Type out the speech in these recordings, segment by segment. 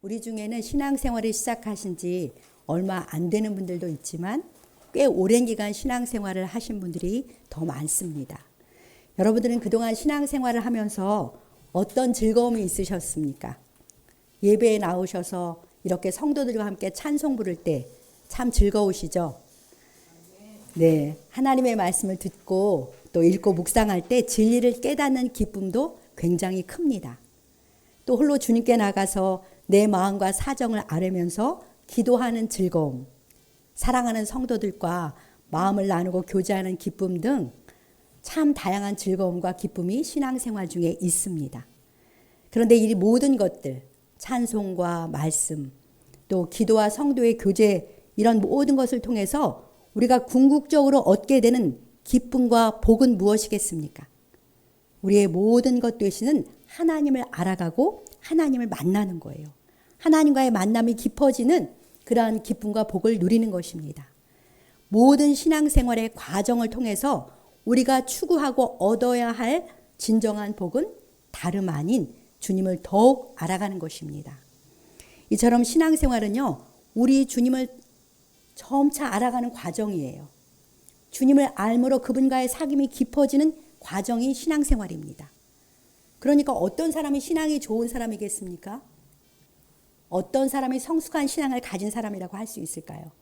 우리 중에는 신앙생활을 시작하신 지 얼마 안 되는 분들도 있지만 꽤 오랜 기간 신앙생활을 하신 분들이 더 많습니다. 여러분들은 그동안 신앙생활을 하면서 어떤 즐거움이 있으셨습니까? 예배에 나오셔서 이렇게 성도들과 함께 찬송 부를 때 참 즐거우시죠? 네, 하나님의 말씀을 듣고 또 읽고 묵상할 때 진리를 깨닫는 기쁨도 굉장히 큽니다. 또 홀로 주님께 나가서 내 마음과 사정을 아뢰면서 기도하는 즐거움, 사랑하는 성도들과 마음을 나누고 교제하는 기쁨 등 참 다양한 즐거움과 기쁨이 신앙생활 중에 있습니다. 그런데 이 모든 것들, 찬송과 말씀, 또 기도와 성도의 교제, 이런 모든 것을 통해서 우리가 궁극적으로 얻게 되는 기쁨과 복은 무엇이겠습니까? 우리의 모든 것 되시는 하나님을 알아가고 하나님을 만나는 거예요. 하나님과의 만남이 깊어지는 그러한 기쁨과 복을 누리는 것입니다. 모든 신앙생활의 과정을 통해서 우리가 추구하고 얻어야 할 진정한 복은 다름 아닌 주님을 더욱 알아가는 것입니다. 이처럼 신앙생활은요, 우리 주님을 점차 알아가는 과정이에요. 주님을 알므로 그분과의 사귐이 깊어지는 과정이 신앙생활입니다. 그러니까 어떤 사람이 신앙이 좋은 사람이겠습니까? 어떤 사람이 성숙한 신앙을 가진 사람이라고 할 수 있을까요?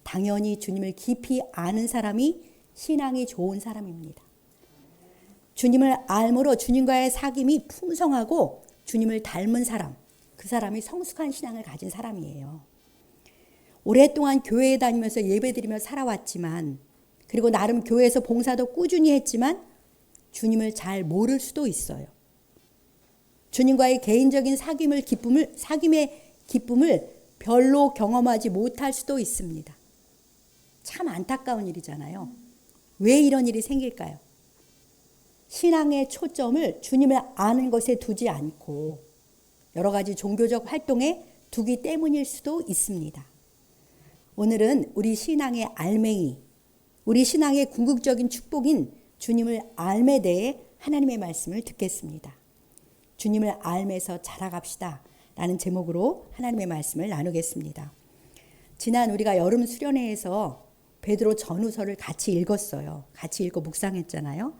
당연히 주님을 깊이 아는 사람이 신앙이 좋은 사람입니다. 주님을 알므로 주님과의 사귐이 풍성하고 주님을 닮은 사람, 그 사람이 성숙한 신앙을 가진 사람이에요. 오랫동안 교회에 다니면서 예배드리며 살아왔지만, 그리고 나름 교회에서 봉사도 꾸준히 했지만 주님을 잘 모를 수도 있어요. 주님과의 개인적인 사귐의 기쁨을 별로 경험하지 못할 수도 있습니다. 참 안타까운 일이잖아요. 왜 이런 일이 생길까요? 신앙의 초점을 주님을 아는 것에 두지 않고 여러 가지 종교적 활동에 두기 때문일 수도 있습니다. 오늘은 우리 신앙의 알맹이, 우리 신앙의 궁극적인 축복인 주님을 알매 대해 하나님의 말씀을 듣겠습니다. 주님을 알면서 자라갑시다 라는 제목으로 하나님의 말씀을 나누겠습니다. 지난 우리가 여름 수련회에서 베드로 전후서를 같이 읽었어요. 같이 읽고 묵상했잖아요.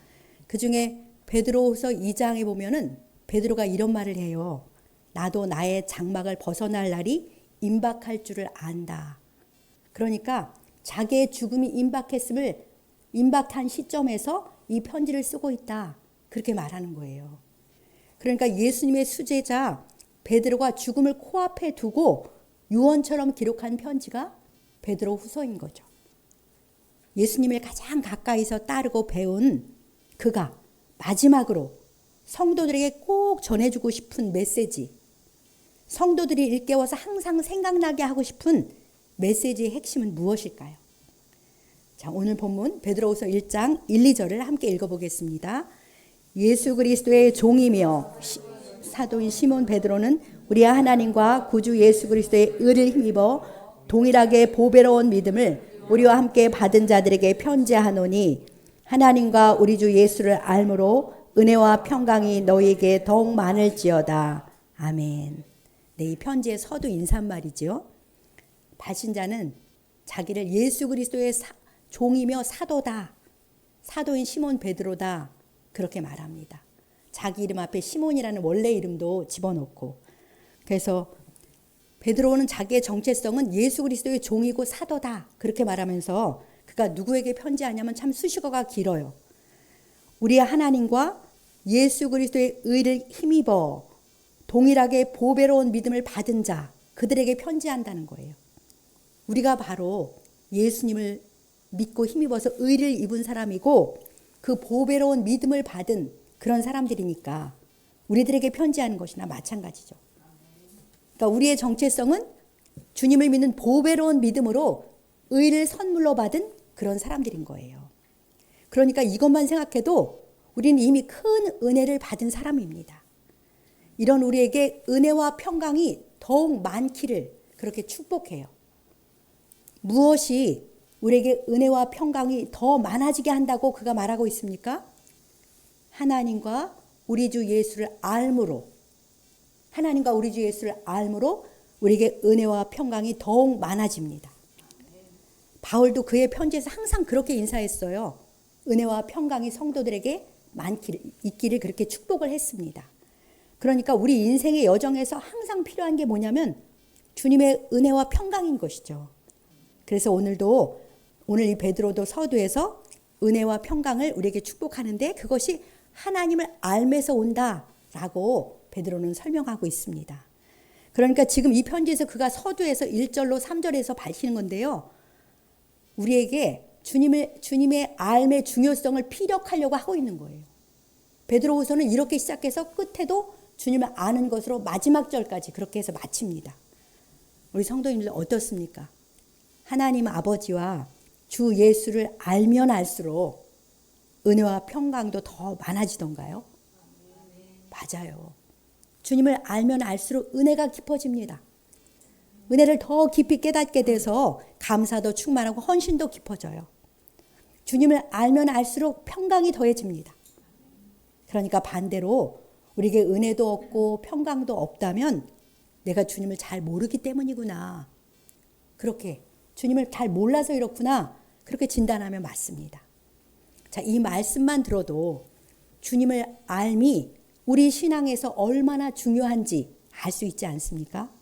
그중에 베드로후서 2장에 보면은 베드로가 이런 말을 해요. 나도 나의 장막을 벗어날 날이 임박할 줄을 안다. 그러니까 자기의 죽음이 임박한 시점에서 이 편지를 쓰고 있다. 그렇게 말하는 거예요. 그러니까 예수님의 수제자 베드로가 죽음을 코앞에 두고 유언처럼 기록한 편지가 베드로 후서인 거죠. 예수님을 가장 가까이서 따르고 배운 그가 마지막으로 성도들에게 꼭 전해주고 싶은 메시지, 성도들이 일깨워서 항상 생각나게 하고 싶은 메시지의 핵심은 무엇일까요? 자, 오늘 본문 베드로후서 1장 1, 2절을 함께 읽어보겠습니다. 예수 그리스도의 종이며 사도인 시몬 베드로는 우리 하나님과 구주 예수 그리스도의 의를 힘입어 동일하게 보배로운 믿음을 우리와 함께 받은 자들에게 편지하노니 하나님과 우리 주 예수를 알므로 은혜와 평강이 너희에게 더욱 많을지어다. 아멘. 네, 이 편지의 서두 인사말이죠. 발신자는 자기를 예수 그리스도의 종이며 사도다, 사도인 시몬 베드로다, 그렇게 말합니다. 자기 이름 앞에 시몬이라는 원래 이름도 집어넣고, 그래서 베드로는 자기의 정체성은 예수 그리스도의 종이고 사도다, 그렇게 말하면서 그가 누구에게 편지하냐면 참 수식어가 길어요. 우리 하나님과 예수 그리스도의 의를 힘입어 동일하게 보배로운 믿음을 받은 자, 그들에게 편지한다는 거예요. 우리가 바로 예수님을 믿고 힘입어서 의를 입은 사람이고 그 보배로운 믿음을 받은 그런 사람들이니까 우리들에게 편지하는 것이나 마찬가지죠. 그러니까 우리의 정체성은 주님을 믿는 보배로운 믿음으로 의를 선물로 받은 그런 사람들인 거예요. 그러니까 이것만 생각해도 우리는 이미 큰 은혜를 받은 사람입니다. 이런 우리에게 은혜와 평강이 더욱 많기를 그렇게 축복해요. 무엇이 우리에게 은혜와 평강이 더 많아지게 한다고 그가 말하고 있습니까? 하나님과 우리 주 예수를 알므로 하나님과 우리 주 예수를 알므로 우리에게 은혜와 평강이 더욱 많아집니다. 바울도 그의 편지에서 항상 그렇게 인사했어요. 은혜와 평강이 성도들에게 있기를 그렇게 축복을 했습니다. 그러니까 우리 인생의 여정에서 항상 필요한 게 뭐냐면 주님의 은혜와 평강인 것이죠. 그래서 오늘 이 베드로도 서두에서 은혜와 평강을 우리에게 축복하는데 그것이 하나님을 알면서 온다라고 베드로는 설명하고 있습니다. 그러니까 지금 이 편지에서 그가 서두에서 1절로 3절에서 밝히는 건데요. 우리에게 주님의 알의 중요성을 피력하려고 하고 있는 거예요. 베드로후서는 이렇게 시작해서 끝에도 주님을 아는 것으로 마지막 절까지 그렇게 해서 마칩니다. 우리 성도님들 어떻습니까? 하나님 아버지와 주 예수를 알면 알수록 은혜와 평강도 더 많아지던가요? 맞아요. 주님을 알면 알수록 은혜가 깊어집니다. 은혜를 더 깊이 깨닫게 돼서 감사도 충만하고 헌신도 깊어져요. 주님을 알면 알수록 평강이 더해집니다. 그러니까 반대로 우리에게 은혜도 없고 평강도 없다면 내가 주님을 잘 모르기 때문이구나. 그렇게 주님을 잘 몰라서 이렇구나. 그렇게 진단하면 맞습니다. 자, 이 말씀만 들어도 주님을 알미 우리 신앙에서 얼마나 중요한지 알 수 있지 않습니까?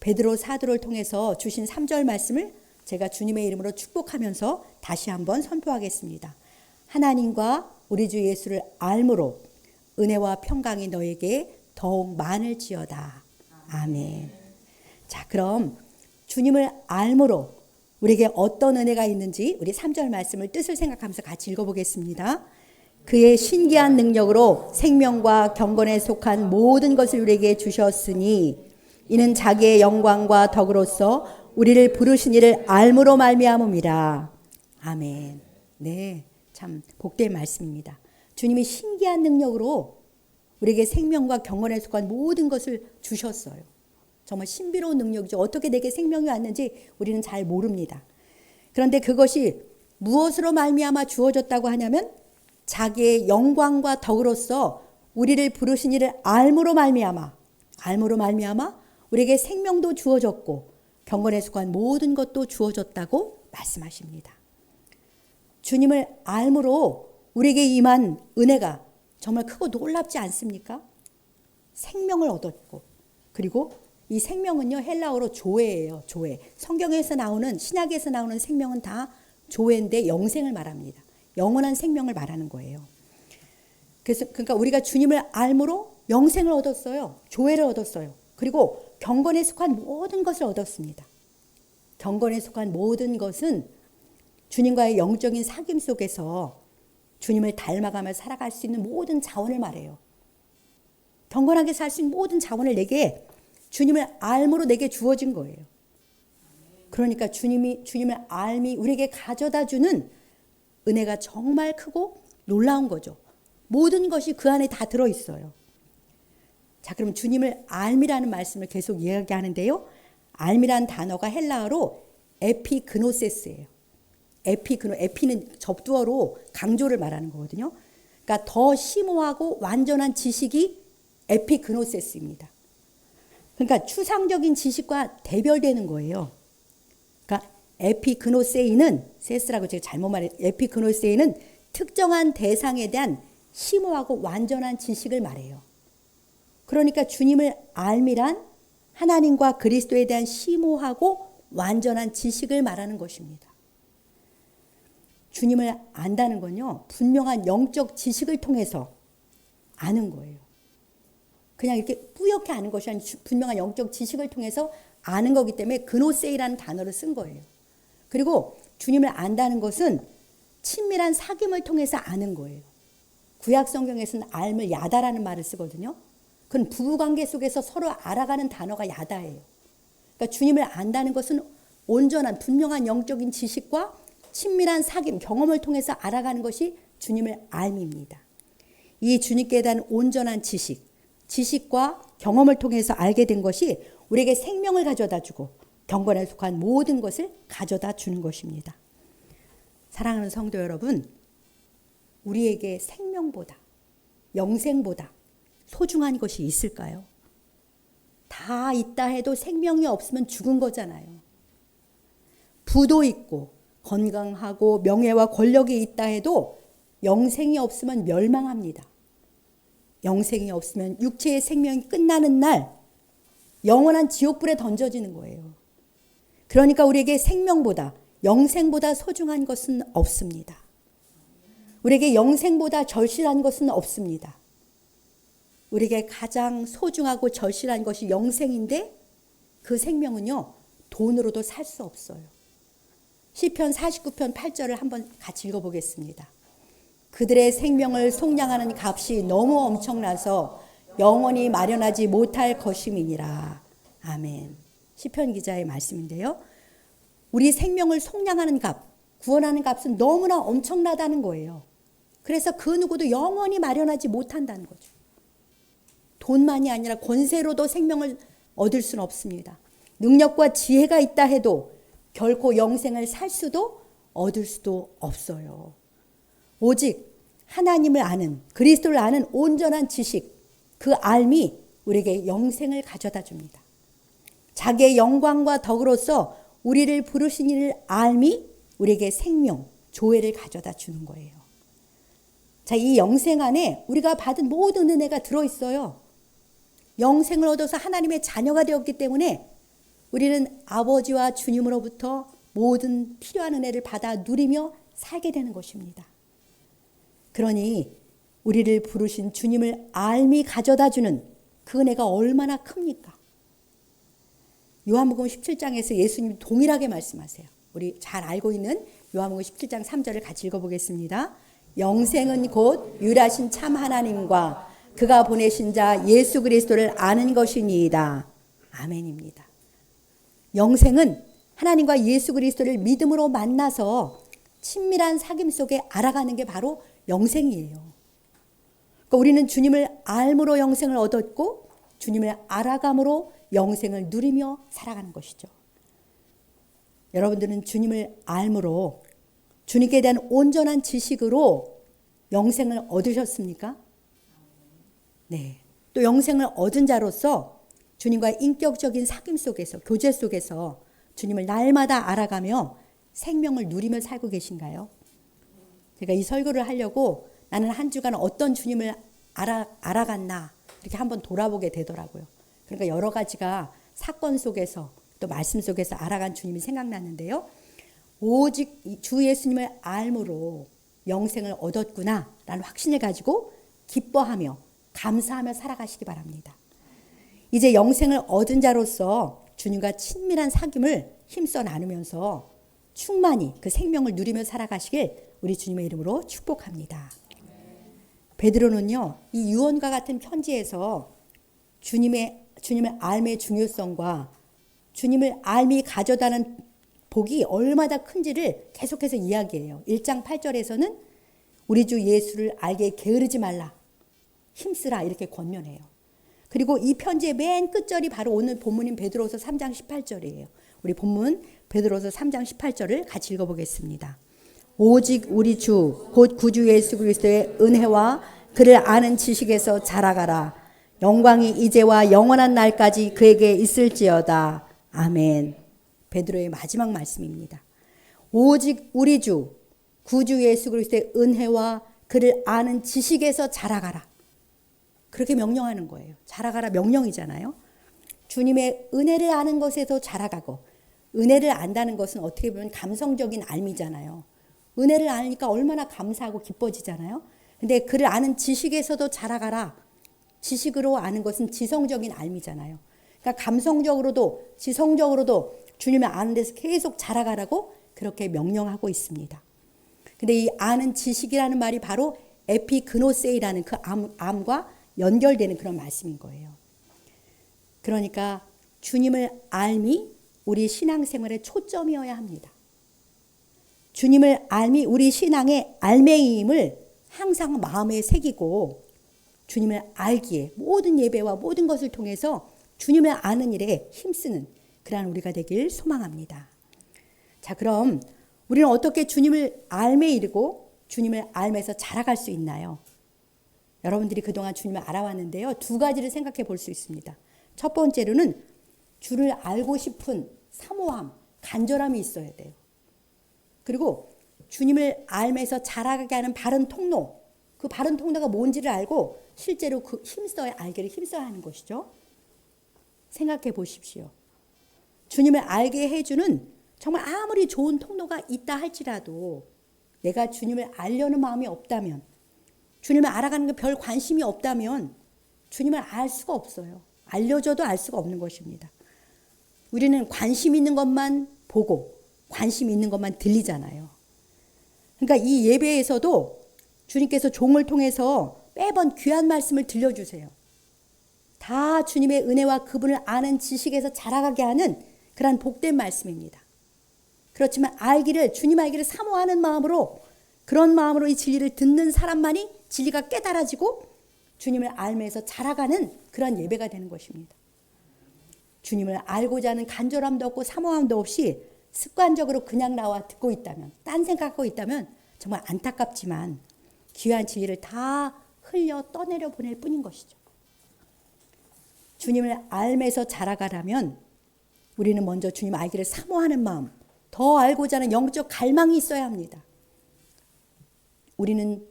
베드로 사도를 통해서 주신 3절 말씀을 제가 주님의 이름으로 축복하면서 다시 한번 선포하겠습니다. 하나님과 우리 주 예수를 알므로 은혜와 평강이 너에게 더욱 많을지어다. 아멘. 자, 그럼 주님을 알므로 우리에게 어떤 은혜가 있는지 우리 3절 말씀을 뜻을 생각하면서 같이 읽어보겠습니다. 그의 신기한 능력으로 생명과 경건에 속한 모든 것을 우리에게 주셨으니 이는 자기의 영광과 덕으로서 우리를 부르신 이를 알므로 말미암음이라. 아멘. 네, 참 복된 말씀입니다. 주님이 신기한 능력으로 우리에게 생명과 경건에 속한 모든 것을 주셨어요. 정말 신비로운 능력이죠. 어떻게 내게 생명이 왔는지 우리는 잘 모릅니다. 그런데 그것이 무엇으로 말미암아 주어졌다고 하냐면 자기의 영광과 덕으로서 우리를 부르신 이를 알므로 말미암아 우리에게 생명도 주어졌고 경건에 속한 모든 것도 주어졌다고 말씀하십니다. 주님을 알므로 우리에게 임한 은혜가 정말 크고 놀랍지 않습니까? 생명을 얻었고 그리고 이 생명은요 헬라어로 조에예요. 조에. 성경에서 나오는 신약에서 나오는 생명은 다 조에인데 영생을 말합니다. 영원한 생명을 말하는 거예요. 그러니까 우리가 주님을 알므로 영생을 얻었어요. 조회를 얻었어요. 그리고 경건에 속한 모든 것을 얻었습니다. 경건에 속한 모든 것은 주님과의 영적인 사귐 속에서 주님을 닮아가며 살아갈 수 있는 모든 자원을 말해요. 경건하게 살 수 있는 모든 자원을 내게 주님을 알므로 내게 주어진 거예요. 그러니까 주님을 알미 우리에게 가져다 주는 은혜가 정말 크고 놀라운 거죠. 모든 것이 그 안에 다 들어있어요. 자, 그럼 주님을 알미라는 말씀을 계속 이야기하는데요. 알미라는 단어가 헬라어로 에피그노세스예요. 에피는 접두어로 강조를 말하는 거거든요. 그러니까 더 심오하고 완전한 지식이 에피그노세스입니다. 그러니까 추상적인 지식과 대별되는 거예요. 그러니까 에피그노세이는 세스라고 제가 잘못 말했 에피그노세이는 특정한 대상에 대한 심오하고 완전한 지식을 말해요. 그러니까 주님을 알미란 하나님과 그리스도에 대한 심오하고 완전한 지식을 말하는 것입니다. 주님을 안다는 건요, 분명한 영적 지식을 통해서 아는 거예요. 그냥 이렇게 뿌옇게 아는 것이 아니라 분명한 영적 지식을 통해서 아는 거기 때문에 그노세이라는 단어를 쓴 거예요. 그리고 주님을 안다는 것은 친밀한 사귐을 통해서 아는 거예요. 구약 성경에서는 알을 야다라는 말을 쓰거든요. 그건 부부관계 속에서 서로 알아가는 단어가 야다예요. 그러니까 주님을 안다는 것은 온전한 분명한 영적인 지식과 친밀한 사귐, 경험을 통해서 알아가는 것이 주님을 알미입니다. 이 주님께 대한 온전한 지식과 경험을 통해서 알게 된 것이 우리에게 생명을 가져다 주고 경건에 속한 모든 것을 가져다 주는 것입니다. 사랑하는 성도 여러분, 우리에게 생명보다 영생보다 소중한 것이 있을까요? 다 있다 해도 생명이 없으면 죽은 거잖아요. 부도 있고 건강하고 명예와 권력이 있다 해도 영생이 없으면 멸망합니다. 영생이 없으면 육체의 생명이 끝나는 날 영원한 지옥불에 던져지는 거예요. 그러니까 우리에게 생명보다 영생보다 소중한 것은 없습니다. 우리에게 영생보다 절실한 것은 없습니다. 우리에게 가장 소중하고 절실한 것이 영생인데 그 생명은요, 돈으로도 살 수 없어요. 시편 49편 8절을 한번 같이 읽어보겠습니다. 그들의 생명을 속량하는 값이 너무 엄청나서 영원히 마련하지 못할 것임이니라. 아멘. 시편 기자의 말씀인데요. 우리 생명을 속량하는 값, 구원하는 값은 너무나 엄청나다는 거예요. 그래서 그 누구도 영원히 마련하지 못한다는 거죠. 돈만이 아니라 권세로도 생명을 얻을 수는 없습니다. 능력과 지혜가 있다 해도 결코 영생을 살 수도 얻을 수도 없어요. 오직 하나님을 아는, 그리스도를 아는 온전한 지식, 그 알미 우리에게 영생을 가져다 줍니다. 자기의 영광과 덕으로서 우리를 부르신 이를 알미 우리에게 생명, 조회를 가져다 주는 거예요. 자, 이 영생 안에 우리가 받은 모든 은혜가 들어있어요. 영생을 얻어서 하나님의 자녀가 되었기 때문에 우리는 아버지와 주님으로부터 모든 필요한 은혜를 받아 누리며 살게 되는 것입니다. 그러니 우리를 부르신 주님을 알미 가져다 주는 그 은혜가 얼마나 큽니까? 요한복음 17장에서 예수님이 동일하게 말씀하세요. 우리 잘 알고 있는 요한복음 17장 3절을 같이 읽어보겠습니다. 영생은 곧 유일하신 참 하나님과 그가 보내신 자 예수 그리스도를 아는 것이니이다. 아멘입니다. 영생은 하나님과 예수 그리스도를 믿음으로 만나서 친밀한 사귐 속에 알아가는 게 바로 영생이에요. 그러니까 우리는 주님을 알므로 영생을 얻었고 주님을 알아감으로 영생을 누리며 살아가는 것이죠. 여러분들은 주님을 알므로 주님께 대한 온전한 지식으로 영생을 얻으셨습니까? 네. 또 영생을 얻은 자로서 주님과 인격적인 사귐 속에서, 교제 속에서 주님을 날마다 알아가며 생명을 누리며 살고 계신가요? 제가 이 설교를 하려고 나는 한 주간 어떤 주님을 알아갔나 이렇게 한번 돌아보게 되더라고요. 그러니까 여러 가지가 사건 속에서 또 말씀 속에서 알아간 주님이 생각났는데요. 오직 주 예수님을 알므로 영생을 얻었구나 라는 확신을 가지고 기뻐하며 감사하며 살아가시기 바랍니다. 이제 영생을 얻은 자로서 주님과 친밀한 사귐을 힘써 나누면서 충만히 그 생명을 누리며 살아가시길 우리 주님의 이름으로 축복합니다. 베드로는요, 이 유언과 같은 편지에서 주님을 알미의 중요성과 주님을 알미 가져다는 복이 얼마나 큰지를 계속해서 이야기해요. 1장 8절에서는 우리 주 예수를 알게 게으르지 말라, 힘쓰라 이렇게 권면해요. 그리고 이 편지의 맨 끝절이 바로 오늘 본문인 베드로서 3장 18절이에요. 우리 본문 베드로서 3장 18절을 같이 읽어보겠습니다. 오직 우리 주 곧 구주 예수 그리스도의 은혜와 그를 아는 지식에서 자라가라. 영광이 이제와 영원한 날까지 그에게 있을지어다. 아멘. 베드로의 마지막 말씀입니다. 오직 우리 주 구주 예수 그리스도의 은혜와 그를 아는 지식에서 자라가라. 그렇게 명령하는 거예요. 자라가라 명령이잖아요. 주님의 은혜를 아는 것에서 자라가고, 은혜를 안다는 것은 어떻게 보면 감성적인 알미잖아요. 은혜를 아니까 얼마나 감사하고 기뻐지잖아요. 근데 그를 아는 지식에서도 자라가라. 지식으로 아는 것은 지성적인 알미잖아요. 그러니까 감성적으로도 지성적으로도 주님을 아는 데서 계속 자라가라고 그렇게 명령하고 있습니다. 근데 이 아는 지식이라는 말이 바로 에피그노세이라는 그 암과 연결되는 그런 말씀인 거예요. 그러니까 주님을 알미 우리 신앙생활의 초점이어야 합니다. 주님을 알미 우리 신앙의 알맹이임을 항상 마음에 새기고 주님을 알기에 모든 예배와 모든 것을 통해서 주님을 아는 일에 힘쓰는 그러한 우리가 되길 소망합니다. 자, 그럼 우리는 어떻게 주님을 알매 이르고 주님을 알면서 자라갈 수 있나요? 여러분들이 그동안 주님을 알아왔는데요. 두 가지를 생각해 볼 수 있습니다. 첫 번째로는 주를 알고 싶은 사모함, 간절함이 있어야 돼요. 그리고 주님을 알면서 자라가게 하는 바른 통로, 그 바른 통로가 뭔지를 알고 실제로 그 알기를 힘써야 하는 것이죠. 생각해 보십시오. 주님을 알게 해주는 정말 아무리 좋은 통로가 있다 할지라도 내가 주님을 알려는 마음이 없다면, 주님을 알아가는 게 별 관심이 없다면 주님을 알 수가 없어요. 알려줘도 알 수가 없는 것입니다. 우리는 관심 있는 것만 보고 관심 있는 것만 들리잖아요. 그러니까 이 예배에서도 주님께서 종을 통해서 매번 귀한 말씀을 들려주세요. 다 주님의 은혜와 그분을 아는 지식에서 자라가게 하는 그런 복된 말씀입니다. 그렇지만 주님 알기를 사모하는 마음으로, 그런 마음으로 이 진리를 듣는 사람만이 진리가 깨달아지고 주님을 알면서 자라가는 그런 예배가 되는 것입니다. 주님을 알고자 하는 간절함도 없고 사모함도 없이 습관적으로 그냥 나와 듣고 있다면, 딴 생각하고 있다면 정말 안타깝지만 귀한 진리를 다 흘려 떠내려 보낼 뿐인 것이죠. 주님을 알면서 자라가려면 우리는 먼저 주님 알기를 사모하는 마음, 더 알고자 하는 영적 갈망이 있어야 합니다. 우리는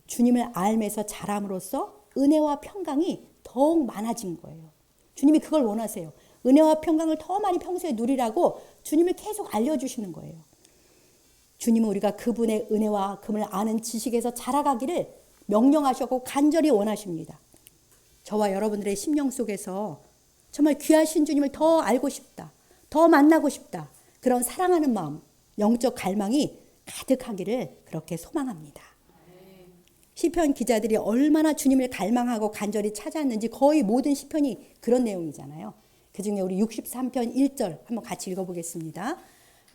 주님을 알면서 자람으로써 은혜와 평강이 더욱 많아진 거예요. 주님이 그걸 원하세요. 은혜와 평강을 더 많이 평소에 누리라고 주님을 계속 알려주시는 거예요. 주님은 우리가 그분의 은혜와 그분을 아는 지식에서 자라가기를 명령하셨고 간절히 원하십니다. 저와 여러분들의 심령 속에서 정말 귀하신 주님을 더 알고 싶다, 더 만나고 싶다, 그런 사랑하는 마음, 영적 갈망이 가득하기를 그렇게 소망합니다. 시편 기자들이 얼마나 주님을 갈망하고 간절히 찾았는지 거의 모든 시편이 그런 내용이잖아요. 그중에 우리 63편 1절 한번 같이 읽어보겠습니다.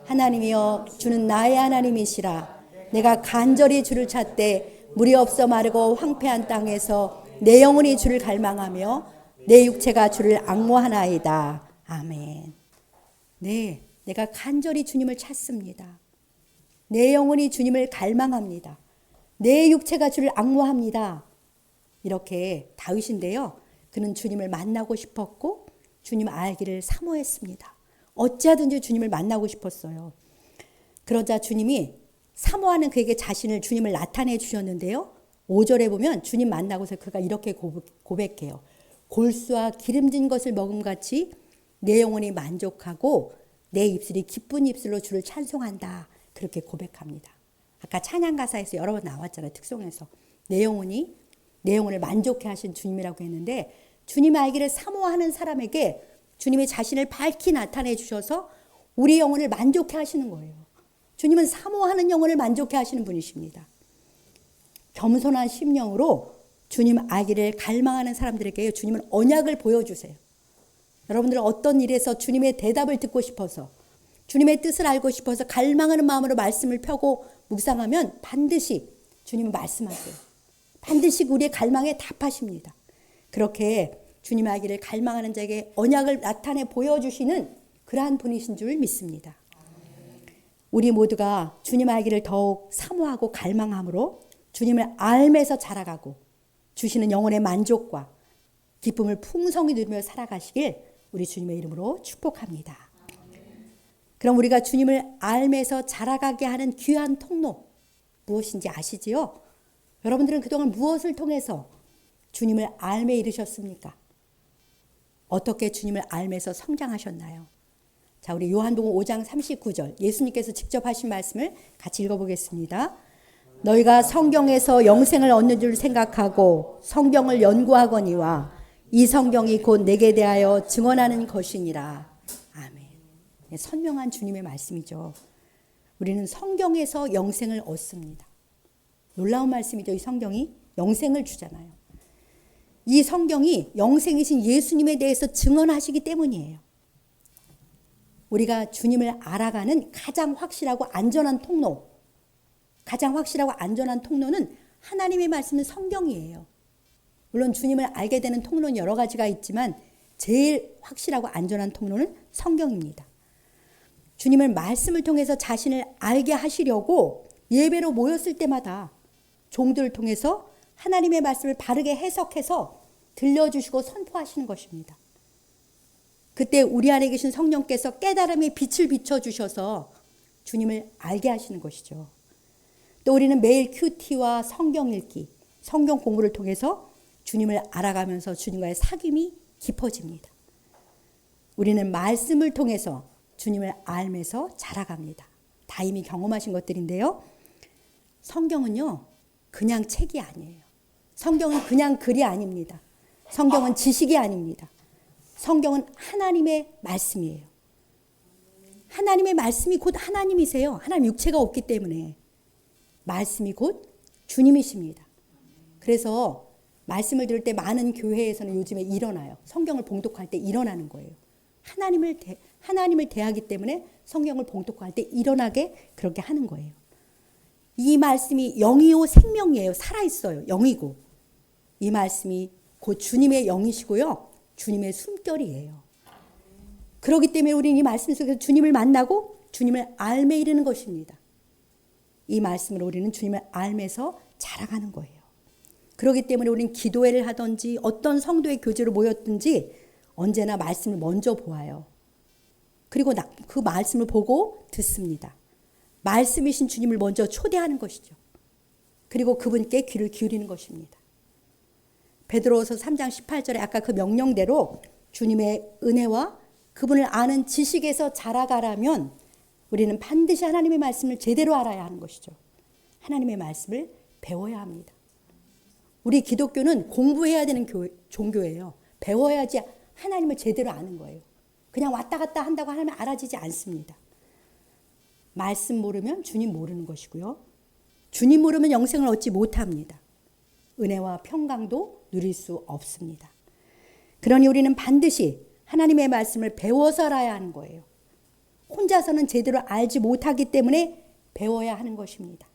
하나님이여 주는 나의 하나님이시라. 내가 간절히 주를 찾되 물이 없어 마르고 황폐한 땅에서 내 영혼이 주를 갈망하며 내 육체가 주를 앙모하나이다. 아멘. 네, 내가 간절히 주님을 찾습니다. 내 영혼이 주님을 갈망합니다. 내 육체가 주를 앙모합니다. 이렇게 다윗인데요. 그는 주님을 만나고 싶었고 주님 알기를 사모했습니다. 어찌하든지 주님을 만나고 싶었어요. 그러자 주님이 사모하는 그에게 주님을 나타내 주셨는데요. 5절에 보면 주님 만나고서 그가 이렇게 고백해요. 골수와 기름진 것을 먹음같이 내 영혼이 만족하고 내 입술이 기쁜 입술로 주를 찬송한다. 그렇게 고백합니다. 아까 찬양 가사에서 여러 번 나왔잖아요. 특송에서. 내 영혼을 만족해 하신 주님이라고 했는데 주님 알기를 사모하는 사람에게 주님이 자신을 밝히 나타내 주셔서 우리 영혼을 만족해 하시는 거예요. 주님은 사모하는 영혼을 만족해 하시는 분이십니다. 겸손한 심령으로 주님 알기를 갈망하는 사람들에게 주님은 언약을 보여주세요. 여러분들은 어떤 일에서 주님의 대답을 듣고 싶어서 주님의 뜻을 알고 싶어서 갈망하는 마음으로 말씀을 펴고 묵상하면 반드시 주님은 말씀하세요. 반드시 우리의 갈망에 답하십니다. 그렇게 주님 알기를 갈망하는 자에게 언약을 나타내 보여주시는 그러한 분이신 줄 믿습니다. 우리 모두가 주님 알기를 더욱 사모하고 갈망함으로 주님을 알면서 자라가고 주시는 영혼의 만족과 기쁨을 풍성히 누리며 살아가시길 우리 주님의 이름으로 축복합니다. 그럼 우리가 주님을 알면서 자라가게 하는 귀한 통로 무엇인지 아시지요? 여러분들은 그동안 무엇을 통해서 주님을 알매 이르셨습니까? 어떻게 주님을 알면서 성장하셨나요? 자, 우리 요한복음 5장 39절 예수님께서 직접 하신 말씀을 같이 읽어보겠습니다. 너희가 성경에서 영생을 얻는 줄 생각하고 성경을 연구하거니와 이 성경이 곧 내게 대하여 증언하는 것이니라. 아멘. 선명한 주님의 말씀이죠. 우리는 성경에서 영생을 얻습니다. 놀라운 말씀이죠. 이 성경이 영생을 주잖아요. 이 성경이 영생이신 예수님에 대해서 증언하시기 때문이에요. 우리가 주님을 알아가는 가장 확실하고 안전한 통로는 하나님의 말씀은 성경이에요. 물론 주님을 알게 되는 통로는 여러 가지가 있지만 제일 확실하고 안전한 통로는 성경입니다. 주님을 말씀을 통해서 자신을 알게 하시려고 예배로 모였을 때마다 종들을 통해서 하나님의 말씀을 바르게 해석해서 들려주시고 선포하시는 것입니다. 그때 우리 안에 계신 성령께서 깨달음의 빛을 비춰주셔서 주님을 알게 하시는 것이죠. 또 우리는 매일 큐티와 성경 읽기, 성경 공부를 통해서 주님을 알아가면서 주님과의 사귐이 깊어집니다. 우리는 말씀을 통해서 주님을 알면서 자라갑니다. 다 이미 경험하신 것들인데요. 성경은요, 그냥 책이 아니에요. 성경은 그냥 글이 아닙니다. 성경은 지식이 아닙니다. 성경은 하나님의 말씀이에요. 하나님의 말씀이 곧 하나님이세요. 하나님 육체가 없기 때문에 말씀이 곧 주님이십니다. 그래서 말씀을 들을 때 많은 교회에서는 요즘에 일어나요. 성경을 봉독할 때 일어나는 거예요. 하나님을 대하기 때문에 성경을 봉독할 때 일어나게 그렇게 하는 거예요. 이 말씀이 영이요 생명이에요. 살아있어요. 영이고. 이 말씀이 곧 주님의 영이시고요. 주님의 숨결이에요. 그렇기 때문에 우리는 이 말씀 속에서 주님을 만나고 주님을 알매 이르는 것입니다. 이 말씀으로 우리는 주님을 알면서 자라가는 거예요. 그렇기 때문에 우리는 기도회를 하든지 어떤 성도의 교제로 모였든지 언제나 말씀을 먼저 보아요. 그리고 그 말씀을 보고 듣습니다. 말씀이신 주님을 먼저 초대하는 것이죠. 그리고 그분께 귀를 기울이는 것입니다. 베드로후서 3장 18절에 아까 그 명령대로 주님의 은혜와 그분을 아는 지식에서 자라가려면 우리는 반드시 하나님의 말씀을 제대로 알아야 하는 것이죠. 하나님의 말씀을 배워야 합니다. 우리 기독교는 공부해야 되는 종교예요. 배워야지 하나님을 제대로 아는 거예요. 그냥 왔다 갔다 한다고 하나님 알아지지 않습니다. 말씀 모르면 주님 모르는 것이고요. 주님 모르면 영생을 얻지 못합니다. 은혜와 평강도 누릴 수 없습니다. 그러니 우리는 반드시 하나님의 말씀을 배워서 알아야 하는 거예요. 혼자서는 제대로 알지 못하기 때문에 배워야 하는 것입니다.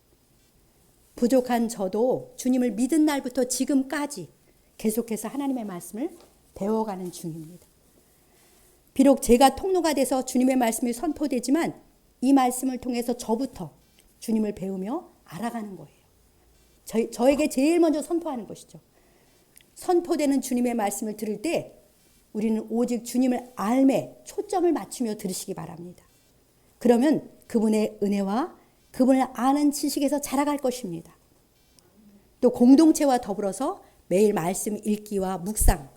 부족한 저도 주님을 믿은 날부터 지금까지 계속해서 하나님의 말씀을 배워가는 중입니다. 비록 제가 통로가 돼서 주님의 말씀이 선포되지만 이 말씀을 통해서 저부터 주님을 배우며 알아가는 거예요. 저에게 제일 먼저 선포하는 것이죠. 선포되는 주님의 말씀을 들을 때 우리는 오직 주님을 알매 초점을 맞추며 들으시기 바랍니다. 그러면 그분의 은혜와 그분을 아는 지식에서 자라갈 것입니다. 또 공동체와 더불어서 매일 말씀 읽기와 묵상,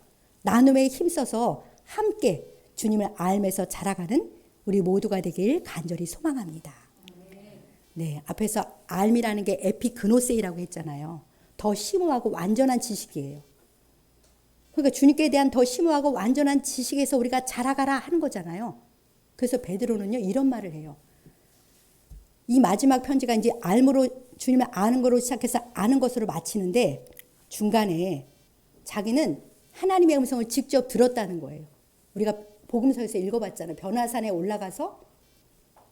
나눔에 힘써서 함께 주님을 알면서 자라가는 우리 모두가 되길 간절히 소망합니다. 네, 앞에서 알미라는 게 에피그노세이라고 했잖아요. 더 심오하고 완전한 지식이에요. 그러니까 주님께 대한 더 심오하고 완전한 지식에서 우리가 자라가라 하는 거잖아요. 그래서 베드로는요 이런 말을 해요. 이 마지막 편지가 이제 알므로 주님을 아는 거로 시작해서 아는 것으로 마치는데 중간에 자기는 하나님의 음성을 직접 들었다는 거예요. 우리가 복음서에서 읽어봤잖아요. 변화산에 올라가서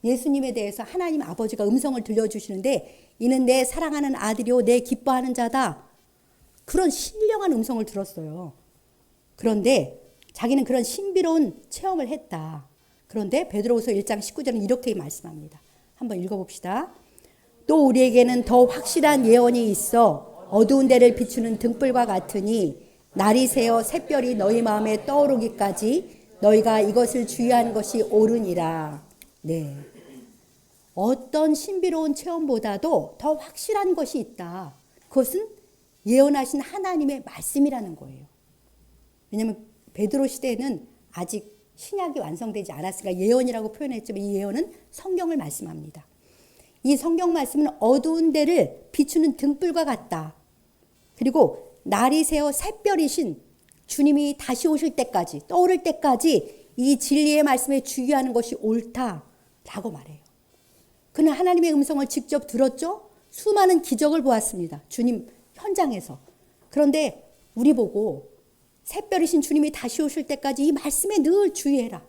예수님에 대해서 하나님 아버지가 음성을 들려주시는데 이는 내 사랑하는 아들이요 내 기뻐하는 자다. 그런 신령한 음성을 들었어요. 그런데 자기는 그런 신비로운 체험을 했다. 그런데 베드로후서 1장 19절은 이렇게 말씀합니다. 한번 읽어봅시다. 또 우리에게는 더 확실한 예언이 있어 어두운 데를 비추는 등불과 같으니 날이 새어 샛별이 너희 마음에 떠오르기까지 너희가 이것을 주의하는 것이 옳으니라. 네. 어떤 신비로운 체험보다도 더 확실한 것이 있다. 그것은 예언하신 하나님의 말씀이라는 거예요. 왜냐하면 베드로 시대에는 아직 신약이 완성되지 않았으니까 예언이라고 표현했지만 이 예언은 성경을 말씀합니다. 이 성경 말씀은 어두운 데를 비추는 등불과 같다. 그리고 날이 새어 샛별이신 주님이 다시 오실 때까지 떠오를 때까지 이 진리의 말씀에 주의하는 것이 옳다라고 말해요. 그는 하나님의 음성을 직접 들었죠. 수많은 기적을 보았습니다. 주님 현장에서. 그런데 우리 보고 샛별이신 주님이 다시 오실 때까지 이 말씀에 늘 주의해라.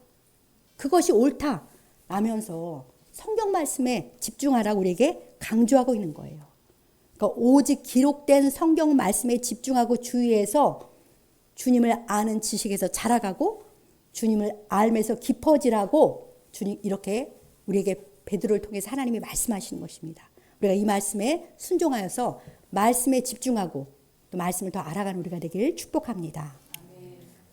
그것이 옳다라면서 성경 말씀에 집중하라고 우리에게 강조하고 있는 거예요. 그러니까 오직 기록된 성경 말씀에 집중하고 주의해서 주님을 아는 지식에서 자라가고 주님을 알면서 깊어지라고 주님 이렇게 우리에게 베드로를 통해서 하나님이 말씀하시는 것입니다. 우리가 이 말씀에 순종하여서 말씀에 집중하고 또 말씀을 더 알아가는 우리가 되길 축복합니다.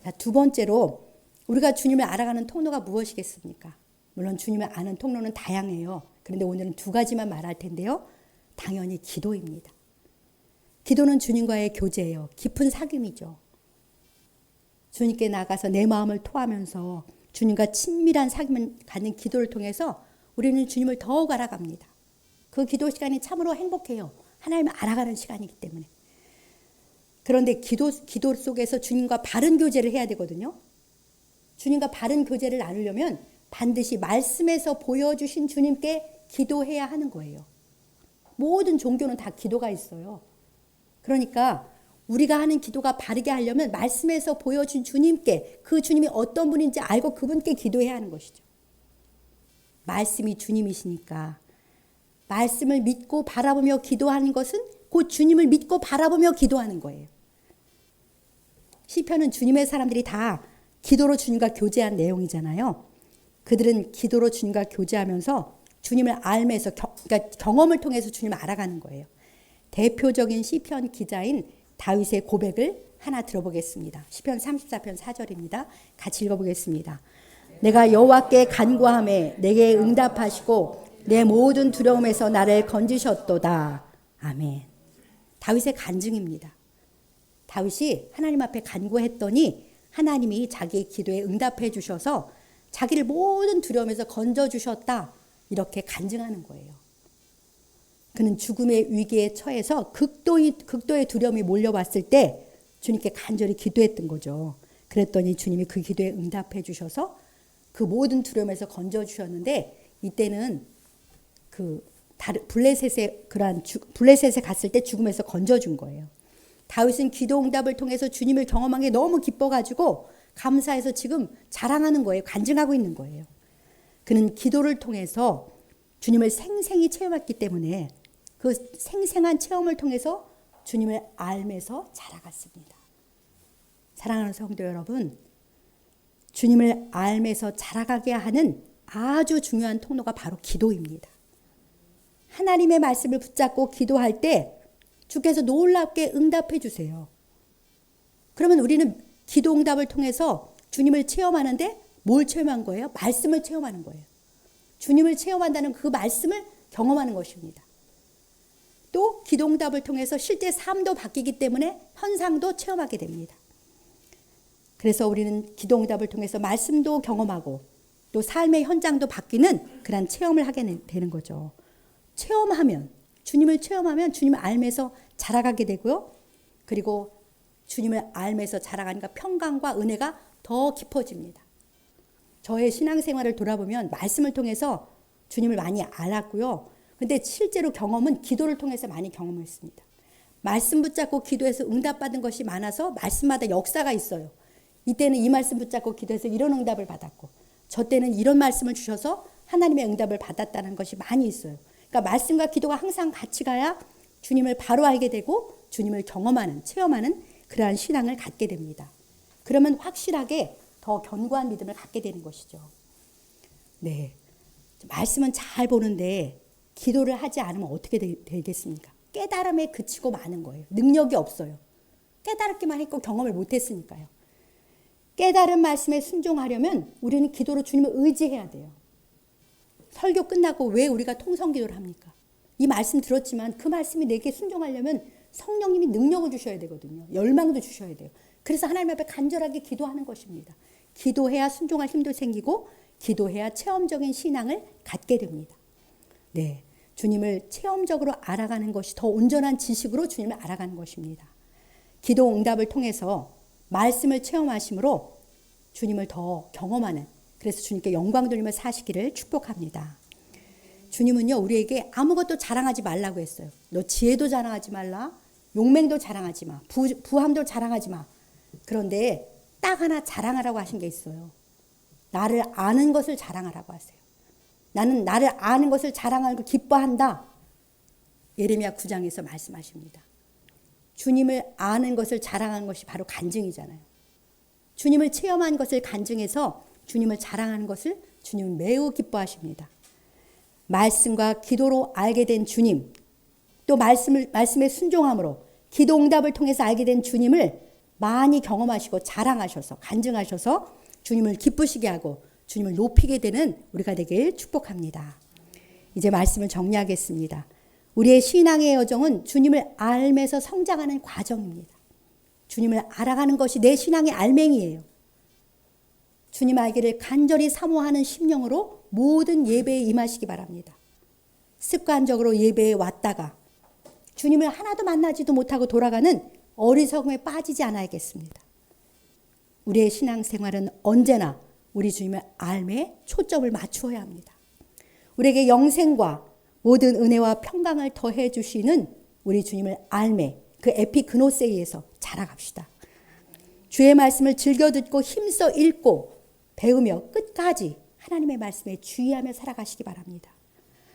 자, 두 번째로 우리가 주님을 알아가는 통로가 무엇이겠습니까? 물론 주님을 아는 통로는 다양해요. 그런데 오늘은 두 가지만 말할 텐데요. 당연히 기도입니다. 기도는 주님과의 교제예요. 깊은 사귐이죠. 주님께 나가서 내 마음을 토하면서 주님과 친밀한 사귐을 갖는 기도를 통해서 우리는 주님을 더욱 알아갑니다. 그 기도 시간이 참으로 행복해요. 하나님을 알아가는 시간이기 때문에. 그런데 기도 속에서 주님과 바른 교제를 해야 되거든요. 주님과 바른 교제를 나누려면 반드시 말씀에서 보여주신 주님께 기도해야 하는 거예요. 모든 종교는 다 기도가 있어요. 그러니까 우리가 하는 기도가 바르게 하려면 말씀에서 보여준 주님께, 그 주님이 어떤 분인지 알고 그분께 기도해야 하는 것이죠. 말씀이 주님이시니까 말씀을 믿고 바라보며 기도하는 것은 곧 주님을 믿고 바라보며 기도하는 거예요. 시편은 주님의 사람들이 다 기도로 주님과 교제한 내용이잖아요. 그들은 기도로 주님과 교제하면서 주님을 알면서 그러니까 경험을 통해서 주님을 알아가는 거예요. 대표적인 시편 기자인 다윗의 고백을 하나 들어보겠습니다. 시편 34편 4절입니다. 같이 읽어보겠습니다. 내가 여호와께 간구하매 내게 응답하시고 내 모든 두려움에서 나를 건지셨도다. 아멘. 다윗의 간증입니다. 다윗이 하나님 앞에 간구했더니 하나님이 자기의 기도에 응답해 주셔서 자기를 모든 두려움에서 건져주셨다. 이렇게 간증하는 거예요. 그는 죽음의 위기에 처해서 극도의 두려움이 몰려왔을 때 주님께 간절히 기도했던 거죠. 그랬더니 주님이 그 기도에 응답해 주셔서 그 모든 두려움에서 건져주셨는데 이때는 블레셋에 갔을 때 죽음에서 건져준 거예요. 다윗은 기도 응답을 통해서 주님을 경험한 게 너무 기뻐가지고 감사해서 지금 자랑하는 거예요. 간증하고 있는 거예요. 그는 기도를 통해서 주님을 생생히 체험했기 때문에 그 생생한 체험을 통해서 주님을 알면서 자라갔습니다. 사랑하는 성도 여러분, 주님을 알면서 자라가게 하는 아주 중요한 통로가 바로 기도입니다. 하나님의 말씀을 붙잡고 기도할 때 주께서 놀랍게 응답해 주세요. 그러면 우리는 기도 응답을 통해서 주님을 체험하는데 뭘 체험한 거예요? 말씀을 체험하는 거예요. 주님을 체험한다는 그 말씀을 경험하는 것입니다. 또 기도 응답을 통해서 실제 삶도 바뀌기 때문에 현상도 체험하게 됩니다. 그래서 우리는 기도 응답을 통해서 말씀도 경험하고 또 삶의 현장도 바뀌는 그런 체험을 하게 되는 거죠. 주님을 체험하면 주님을 알면서 자라가게 되고요. 그리고 주님을 알면서 자라가니까 평강과 은혜가 더 깊어집니다. 저의 신앙생활을 돌아보면 말씀을 통해서 주님을 많이 알았고요. 근데 실제로 경험은 기도를 통해서 많이 경험했습니다. 말씀 붙잡고 기도해서 응답받은 것이 많아서 말씀마다 역사가 있어요. 이때는 이 말씀 붙잡고 기도해서 이런 응답을 받았고 저 때는 이런 말씀을 주셔서 하나님의 응답을 받았다는 것이 많이 있어요. 그러니까 말씀과 기도가 항상 같이 가야 주님을 바로 알게 되고 주님을 경험하는, 체험하는 그러한 신앙을 갖게 됩니다. 그러면 확실하게 더 견고한 믿음을 갖게 되는 것이죠. 네, 말씀은 잘 보는데 기도를 하지 않으면 어떻게 되겠습니까? 깨달음에 그치고 마는 거예요. 능력이 없어요. 깨달았기만 했고 경험을 못했으니까요. 깨달은 말씀에 순종하려면 우리는 기도로 주님을 의지해야 돼요. 설교 끝나고 왜 우리가 통성기도를 합니까? 이 말씀 들었지만 그 말씀이 내게 순종하려면 성령님이 능력을 주셔야 되거든요. 열망도 주셔야 돼요. 그래서 하나님 앞에 간절하게 기도하는 것입니다. 기도해야 순종할 힘도 생기고 기도해야 체험적인 신앙을 갖게 됩니다. 네, 주님을 체험적으로 알아가는 것이 더 온전한 지식으로 주님을 알아가는 것입니다. 기도 응답을 통해서 말씀을 체험하심으로 주님을 더 경험하는, 그래서 주님께 영광 돌리며 사시기를 축복합니다. 주님은요, 우리에게 아무것도 자랑하지 말라고 했어요. 너 지혜도 자랑하지 말라, 용맹도 자랑하지 마, 부함도 자랑하지 마. 그런데 딱 하나 자랑하라고 하신 게 있어요. 나를 아는 것을 자랑하라고 하세요. 나는 나를 아는 것을 자랑하고 기뻐한다. 예레미야 9장에서 말씀하십니다. 주님을 아는 것을 자랑하는 것이 바로 간증이잖아요. 주님을 체험한 것을 간증해서 주님을 자랑하는 것을 주님은 매우 기뻐하십니다. 말씀과 기도로 알게 된 주님, 또 말씀에 순종함으로 기도 응답을 통해서 알게 된 주님을 많이 경험하시고 자랑하셔서 간증하셔서 주님을 기쁘시게 하고 주님을 높이게 되는 우리가 되길 축복합니다. 이제 말씀을 정리하겠습니다. 우리의 신앙의 여정은 주님을 알면서 성장하는 과정입니다. 주님을 알아가는 것이 내 신앙의 알맹이에요. 주님 알기를 간절히 사모하는 심령으로 모든 예배에 임하시기 바랍니다. 습관적으로 예배에 왔다가 주님을 하나도 만나지도 못하고 돌아가는 어리석음에 빠지지 않아야겠습니다. 우리의 신앙생활은 언제나 우리 주님의 알매에 초점을 맞추어야 합니다. 우리에게 영생과 모든 은혜와 평강을 더해 주시는 우리 주님을 알매, 그 에피그노세이에서 자라갑시다. 주의 말씀을 즐겨 듣고 힘써 읽고 배우며 끝까지 하나님의 말씀에 주의하며 살아가시기 바랍니다.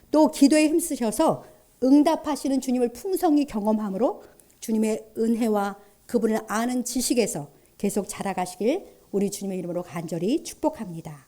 또 기도에 힘쓰셔서 응답하시는 주님을 풍성히 경험함으로 주님의 은혜와 그분을 아는 지식에서 계속 자라가시길 우리 주님의 이름으로 간절히 축복합니다.